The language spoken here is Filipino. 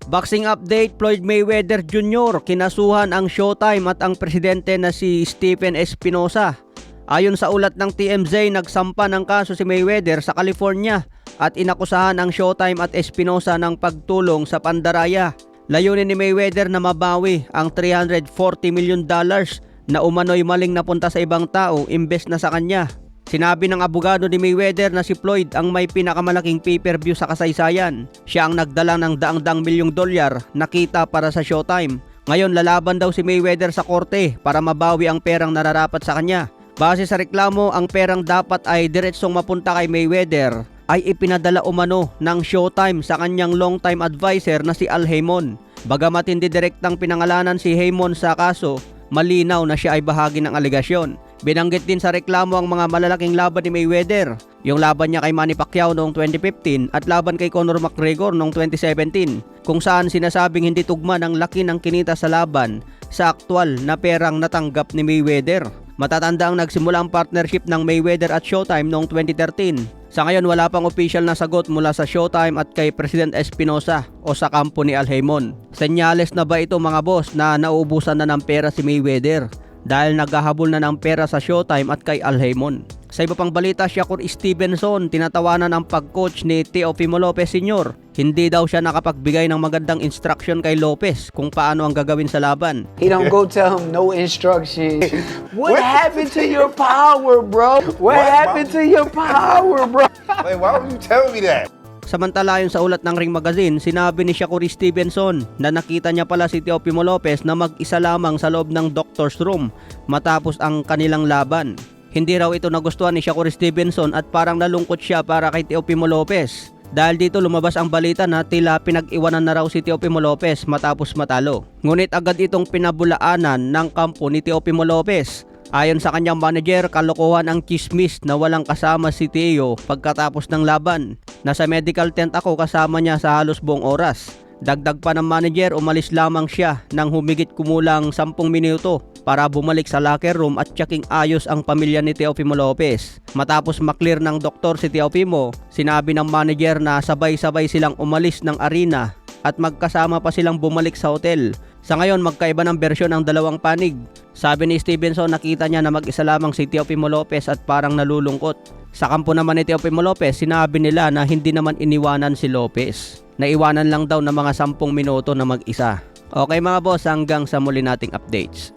Boxing update, Floyd Mayweather Jr. kinasuhan ang Showtime at ang presidente na si Stephen Espinosa. Ayon sa ulat ng TMZ, nagsampa ng kaso si Mayweather sa California at inakusahan ang Showtime at Espinosa ng pagtulong sa pandaraya. Layunin ni Mayweather na mabawi ang $340 million na umano'y maling napunta sa ibang tao imbes na sa kanya. Sinabi ng abogado ni Mayweather na si Floyd ang may pinakamalaking pay-per-view sa kasaysayan. Siya ang nagdala ng daang-daang milyong dolyar na kita para sa Showtime. Ngayon lalaban daw si Mayweather sa korte para mabawi ang perang nararapat sa kanya. Base sa reklamo, ang perang dapat ay diretsong mapunta kay Mayweather ay ipinadala umano ng Showtime sa kanyang long-time advisor na si Al Haymon. Bagamat hindi direktang pinangalanan si Haymon sa kaso, malinaw na siya ay bahagi ng alegasyon. Binanggit din sa reklamo ang mga malalaking laban ni Mayweather, yung laban niya kay Manny Pacquiao noong 2015 at laban kay Conor McGregor noong 2017, kung saan sinasabing hindi tugma ng laki ng kinita sa laban sa aktwal na perang natanggap ni Mayweather. Matatanda ang nagsimula ang partnership ng Mayweather at Showtime noong 2013. Sa ngayon wala pang official na sagot mula sa Showtime at kay President Espinosa o sa kampo ni Al Haymon. Senyales na ba ito mga boss na nauubusan na ng pera si Mayweather dahil naghahabol na ng pera sa Showtime at kay Al Haymon? Sa iba pang balita, Shakur Stevenson tinatawanan ang pag-coach ni Teofimo Lopez Sr. Hindi daw siya nakapagbigay ng magandang instruction kay Lopez kung paano ang gagawin sa laban. He don't go tell him no instructions. What happened to your power, bro? What happened to your power, bro? Wait, why would you tell me that? Samantala ayon sa ulat ng Ring Magazine, sinabi ni Shakur Stevenson na nakita niya pala si Teofimo Lopez na mag-isa lamang sa loob ng doctor's room matapos ang kanilang laban. Hindi raw ito nagustuhan ni Shakur Stevenson at parang nalungkot siya para kay Teofimo Lopez. Dahil dito lumabas ang balita na tila pinag-iwanan na raw si Teofimo Lopez matapos matalo. Ngunit agad itong pinabulaanan ng kampo ni Teofimo Lopez. Ayon sa kanyang manager, kalokohan ang chismis na walang kasama si Teo pagkatapos ng laban. Nasa medical tent ako kasama niya sa halos buong oras. Dagdag pa ng manager, umalis lamang siya nang humigit kumulang 10 minuto para bumalik sa locker room at tsaking ayos ang pamilya ni Teofimo Lopez. Matapos maklear ng doktor si Teofimo, sinabi ng manager na sabay-sabay silang umalis ng arena at magkasama pa silang bumalik sa hotel. Sa ngayon, magkaiba ng bersyon ang dalawang panig. Sabi ni Stevenson, nakita niya na mag-isa lamang si Teofimo Lopez at parang nalulungkot. Sa kampo naman ni Teofimo Lopez, sinabi nila na hindi naman iniwanan si Lopez. Naiwanan lang daw ng mga 10 minuto na mag-isa. Okay mga boss, hanggang sa muli nating updates.